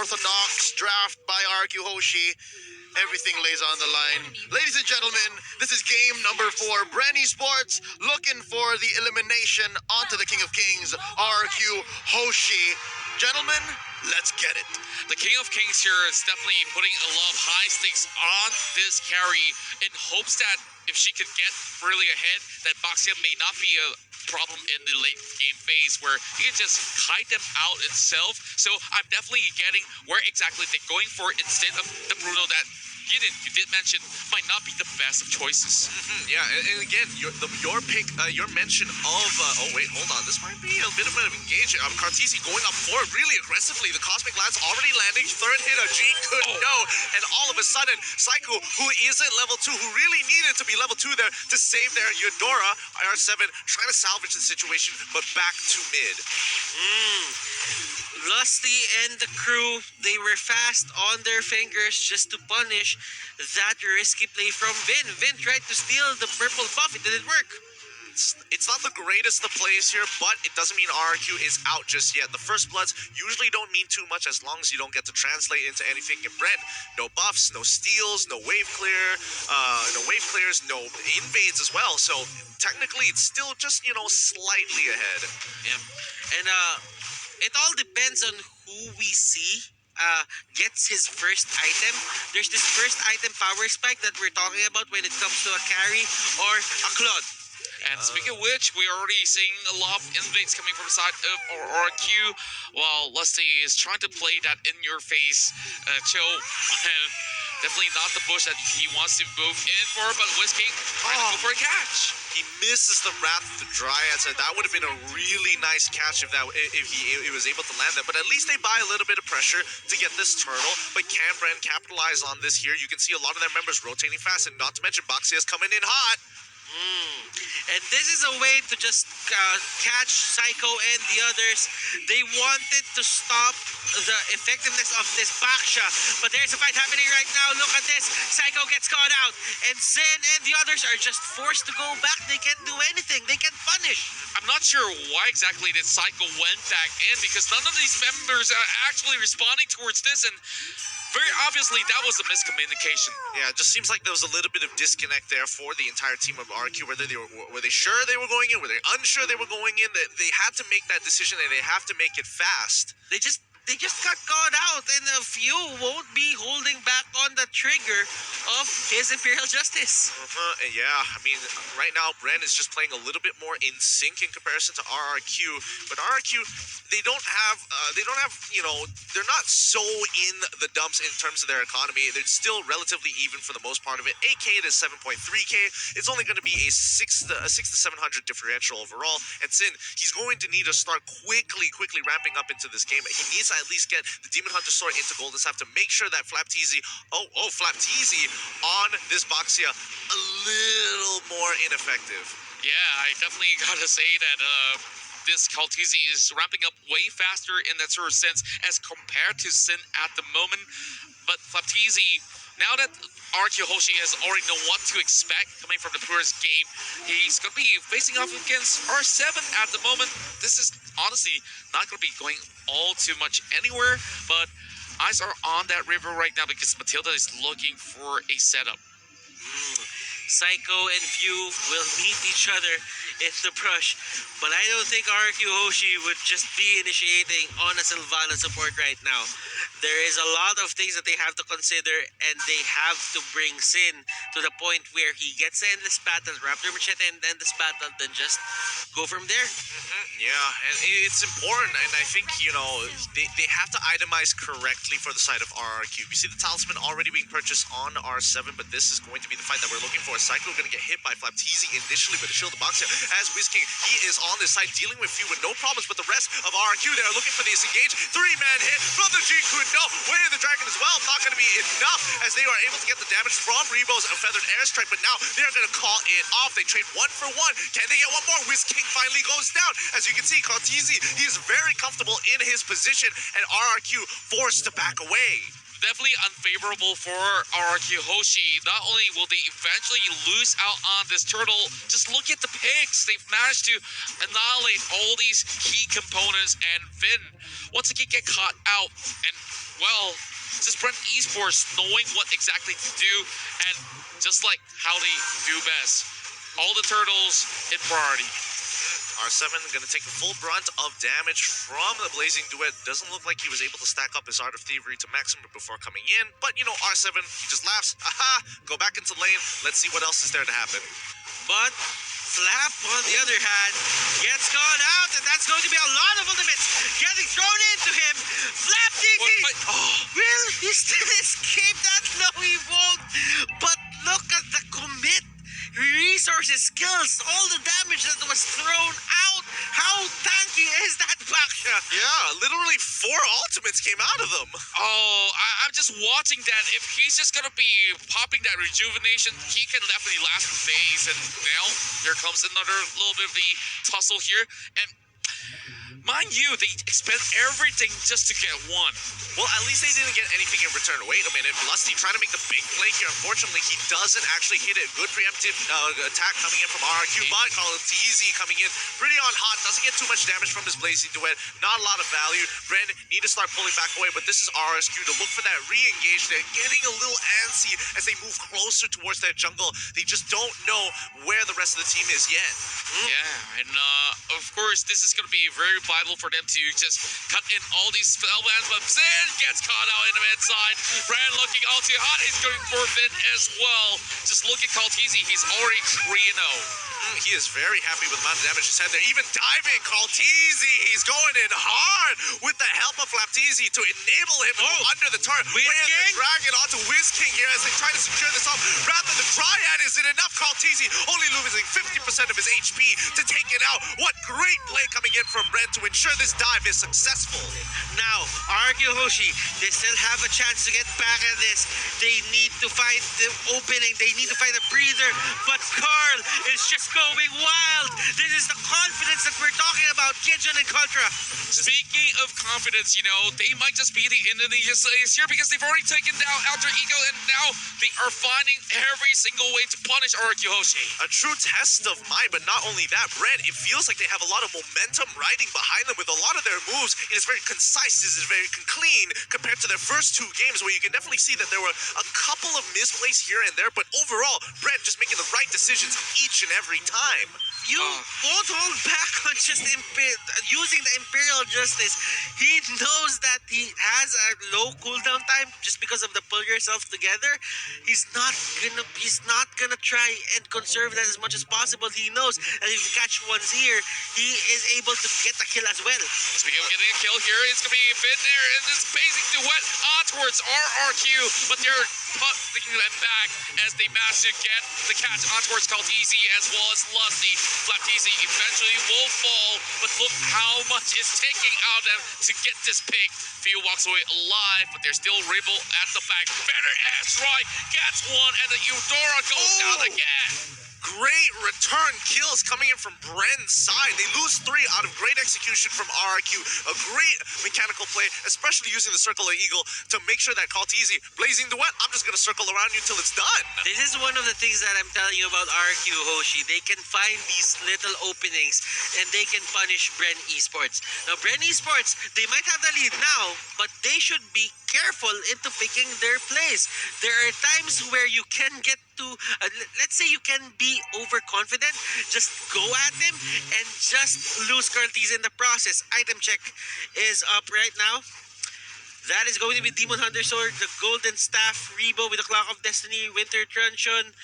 unorthodox draft by RQ Hoshi. Everything lays on the line. Ladies and gentlemen, this is game number 4. Bren Esports looking for the elimination onto the King of Kings, RQ Hoshi. Gentlemen, let's get it. The King of Kings here is definitely putting a lot of high stakes on this carry in hopes that if she could get really ahead, that Baxia may not be a problem in the late game phase where you can just kite them out itself. So I'm definitely getting where exactly they're going for instead of the Bruno that you did mention might not be the best of choices. Yeah, and again, your pick, your mention of oh wait, hold on, this might be a bit of an engagement. Cartesi going up forward really aggressively. The Cosmic Lance already landing. Third hit, a G could go, and all of a sudden, Psycho, who isn't level 2, who really needed to be level 2 there to save their Eudora, IR7 trying to salvage the situation, but back to mid. Lusty and the crew, they were fast on their fingers just to punish that risky play from Vin. Vin tried to steal the purple buff, it didn't work. It's not the greatest of plays here, but it doesn't mean RRQ is out just yet. The First Bloods usually don't mean too much as long as you don't get to translate into anything in Bren. No buffs, no steals, no wave clears, no invades as well. So technically, it's still just, slightly ahead. Yeah, and it all depends on who we see gets his first item. There's this first item power spike that we're talking about when it comes to a carry or a Claude. And speaking of which, we're already seeing a lot of invades coming from the side of RRQ, while Lusty is trying to play that in-your-face chill. And definitely not the bush that he wants to move in for, but Whisking trying to go for a catch. He misses the Wrath of the Dryads, and that would have been a really nice catch if he was able to land that. But at least they buy a little bit of pressure to get this turtle. But can Bren capitalize on this here? You can see a lot of their members rotating fast, and not to mention Baxia is coming in hot. And this is a way to just catch Psycho and the others. They wanted to stop the effectiveness of this Baxia, but there's a fight happening right now. Look at this. Psycho gets caught out, and Sin and the others are just forced to go back. They can't do anything. They can't punish. I'm not sure why exactly that Psycho went back in, because none of these members are actually responding towards this, and very obviously, that was a miscommunication. Yeah, it just seems like there was a little bit of disconnect there for the entire team of RQ. Were they sure they were going in? Were they unsure they were going in? They had to make that decision, and they have to make it fast. They just got caught out, and a few won't be holding back on the trigger of his Imperial Justice. Yeah, I mean, right now, Bren is just playing a little bit more in sync in comparison to RRQ. But RRQ, they don't have, they're not so in the dumps in terms of their economy. They're still relatively even for the most part of it. 8K to 7.3K. It's only going to be a 6 to 700 differential overall. And Sin, he's going to need to start quickly ramping up into this game. He needs to at least get the Demon Hunter Sword into Golden Staff to make sure that Flapteezy on this Baxia a little more ineffective. Yeah, I definitely gotta say that this Kaltizi is ramping up way faster in that sort of sense as compared to Sin at the moment. But Flapteezy, now that RQ Hoshi has already known what to expect coming from the Purist game, he's going to be facing off against R7 at the moment. This is honestly not going to be going all too much anywhere, but eyes are on that river right now because Matilda is looking for a setup. Psycho and Few will meet each other in the brush, but I don't think RQ Hoshi would just be initiating on a Sylvana support right now. There is a lot of things that they have to consider, and they have to bring Sin to the point where he gets the endless battle, Raptor Machete and endless battle, then just go from there. Yeah, and it's important, and I think, they have to itemize correctly for the side of RRQ. We see the Talisman already being purchased on R7, but this is going to be the fight that we're looking for. Psycho going to get hit by Flapteezy initially, but the shield of Boxer as Whisking, he is on this side dealing with Few with no problems, but the rest of RRQ, they are looking for this engage. 3-man hit from the G Kundo. Way of the Dragon as well. Not going to be enough as they are able to get the damage from Rebo's Feathered Airstrike, but now they are going to call it off. They trade 1 for 1. Can they get one more? Whisking finally goes down. As you can see, Kaltizi, he is very comfortable in his position, and RRQ forced to back away. Definitely unfavorable for RRQ Hoshi. Not only will they eventually lose out on this turtle, just look at the picks. They've managed to annihilate all these key components, and Finn, once again, get caught out. And, well, just Bren Esports knowing what exactly to do, and just like how they do best, all the turtles in priority. R7 gonna take the full brunt of damage from the Blazing Duet. Doesn't look like he was able to stack up his Art of Thievery to maximum before coming in. But, you know, R7, he just laughs. Aha! Go back into lane. Let's see what else is there to happen. But Flap, on the other hand, gets caught out, and that's going to be a lot of ultimates getting thrown into him. Flap thinking, will he still escape that? No, he won't. But look at the commit, resources, skills, all the damage that was thrown out. How tanky is that Baksha? Yeah, literally 4 ultimates came out of them. Oh, I'm just watching that. If he's just gonna be popping that rejuvenation, he can definitely last for days. And now there comes another little bit of the tussle here. And mind you, they expend everything just to get one. Well, at least they didn't get anything in return. Wait a minute, Lusty trying to make the big play here. Unfortunately, he doesn't actually hit it. Good preemptive attack coming in from RRQ, but Easy coming in pretty on hot. Doesn't get too much damage from his Blazing Duet. Not a lot of value. Bren need to start pulling back away, but this is RSQ to look for that re-engage. They're getting a little antsy as they move closer towards their jungle. They just don't know where the rest of the team is yet. Yeah, and of course, this is going to be very vital for them to just cut in all these spellbands, but Zin gets caught out in the mid side. Bren looking all too hot. He's going for Vin as well. Just look at Kaltizi. He's already 3-0. He is very happy with the amount of damage he's had there. Even diving, Kaltizi, he's going in hard with the help of Flaptizi to enable him to go under the turret. Dragon onto Wiz King here as they try to secure this off. Rather, the Triad isn't enough. Kaltizi only losing 50% of his HP to take it out. What great play coming in from Bren to ensure this dive is successful. Now, RQ Hoshi, they still have a chance to get back at this. They need to find the opening. They need to find a breather. But Carl is just going wild. This is the confidence that we're talking about, Gideon and Contra. Speaking of confidence, you know, they might just be the Indonesian slaves here because they've already taken down Alter Ego, and now they are finding every single way to punish RQ Hoshi. A true test of mind, but not only that, Bren, it feels like they have a lot of momentum riding behind them with a lot of their moves. It is very concise, it is very clean compared to their first 2 games where you can definitely see that there were a couple of misplays here and there, but overall, Bren just making the right decisions each and every time. You won't hold back on just using the Imperial Justice. He knows that he has a low cooldown time just because of the pull yourself together. He's not gonna try and conserve that as much as possible. He knows that if you catch ones here, he is able to get a kill as well. Speaking of getting a kill here, it's gonna be Finn there, and this Blazing Duet on towards RRQ, but they're putting them back as they manage to get the catch on towards Kaltizi as well as Lusty. Flaptizi eventually will fall, but look how much it's taking out of them to get this pick. Few walks away alive, but they're still Ribble at the back. Better airstrike gets one, and the Eudora goes down again. Great return kills coming in from Bren's side. They lose 3 out of great execution from RRQ. A great mechanical play, especially using the Circle of Eagle to make sure that Kaltizi, Blazing Duet, I'm just going to circle around you till it's done. This is one of the things that I'm telling you about RQ Hoshi. They can find these little openings and they can punish Bren Esports. Now, Bren Esports, they might have the lead now, but they should be careful into picking their plays. There are times where you can get to, let's say you can be overconfident, just go at them and just lose Kaltizi in the process. Item check is up right now. That is going to be Demon Hunter Sword, the Golden Staff, Rebo with the Clock of Destiny, Winter Truncheon,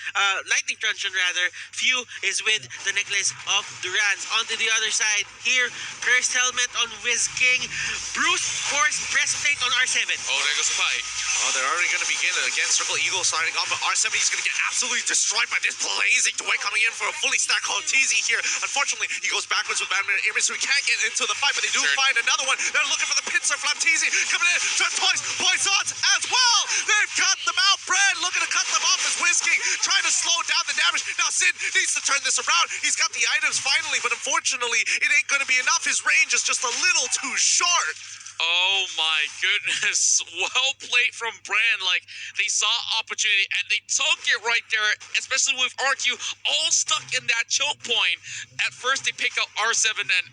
Lightning Truncheon rather. Few is with the Necklace of Durans. Onto the other side here, Cursed Helmet on Wiz King, Bruce Force Breastplate on R7. Oh, there goes the fight. Oh, they're already going to begin again. Circle Eagle starting off, but R7 is going to get absolutely destroyed by this Blazing Duet coming in for a fully stacked Kaltizi here. Unfortunately, he goes backwards with Batman Image, so he can't get into the fight, but they do find another one. They're looking for the pincer. Flaptizi coming in. Twice, Poisons as well. They've cut them out. Bren looking to cut them off as Whisking, trying to slow down the damage. Now Sid needs to turn this around. He's got the items finally, but unfortunately, it ain't going to be enough. His range is just a little too short. Oh my goodness. Well played from Bren. Like, they saw opportunity and they took it right there, especially with RQ all stuck in that choke point. At first, they pick up R7 and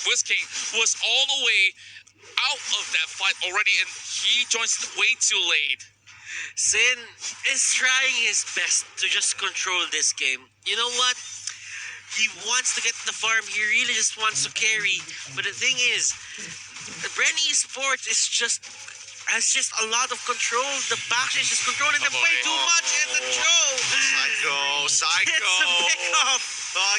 Whisking was all the way out of that fight already, and he joins way too late. Sin is trying his best to just control this game. You know what? He wants to get the farm. He really just wants to carry. But the thing is, Bren Esport has just a lot of control. The back is just controlling them way too much, and the Joe Psycho. gets the pick up.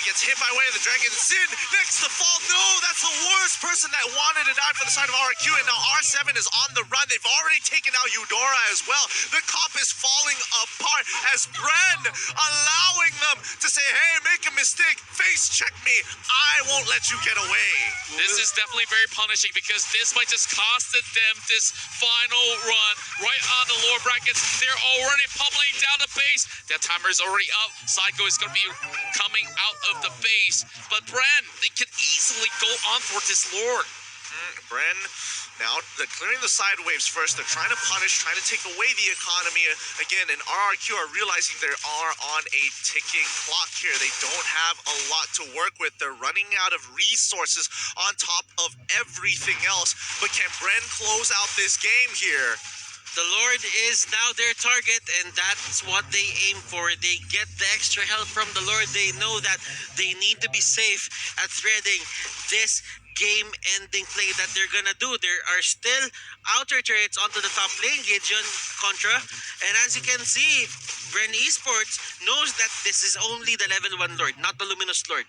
Gets hit by way of the dragon. Sin next to fall. No, that's the worst person that wanted to die for the side of RQ. And now R7 is on the run. They've already taken out Eudora as well. The cop is falling apart as Bren allowing them to say, hey, make a mistake. Face check me. I won't let you get away. This is definitely very punishing because this might just costed them this final run right on the lower brackets. They're already pummeling down the base. That timer is already up. Psycho is going to be coming out of the base. But Bren, they can easily go on for this Lord. Bren, now they're clearing the side waves first. They're trying to punish, trying to take away the economy again. And RRQ are realizing they are on a ticking clock here. They don't have a lot to work with. They're running out of resources on top of everything else. But can Bren close out this game here? The Lord is now their target, and that's what they aim for. They get the extra help from the Lord. They know that they need to be safe at threading this game-ending play that they're gonna do. There are still outer turrets onto the top lane, Gideon, Contra, and as you can see, Bren Esports knows that this is only the level 1 Lord, not the Luminous Lord.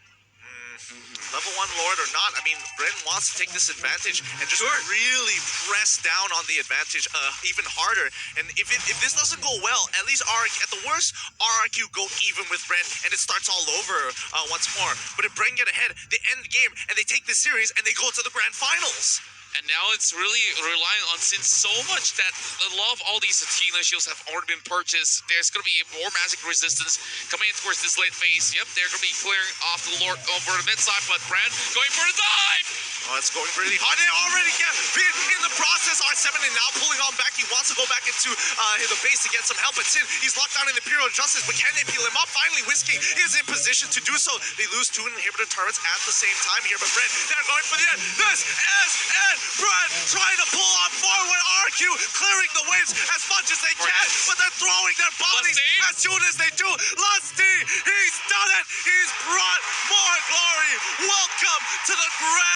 Level 1 Lord or not, I mean, Bren wants to take this advantage and just really press down on the advantage even harder. And if this doesn't go well, at least at the worst, RRQ go even with Bren and it starts all over once more. But if Bren get ahead, they end the game and they take this series and they go to the grand finals. And now it's really relying on Sin so much that a lot of all these Athena shields have already been purchased. There's going to be more magic resistance coming in towards this late phase. Yep, they're going to be clearing off the Lord over the mid side, but Bren going for a dive! Oh, it's going really hard. They already get bit in the process. R7 is now pulling on back. He wants to go back into the base to get some help. But Sin, he's locked down in Imperial Justice. But can they peel him up? Finally, Whiskey is in position to do so. They lose 2 inhibitor turrets at the same time here. But Bren, they're going for the end. This is it. Bren trying to pull on forward. RQ clearing the waves as much as they can. But they're throwing their bodies as soon as they do. Lusty, he's done it. He's brought more glory. Welcome to the grand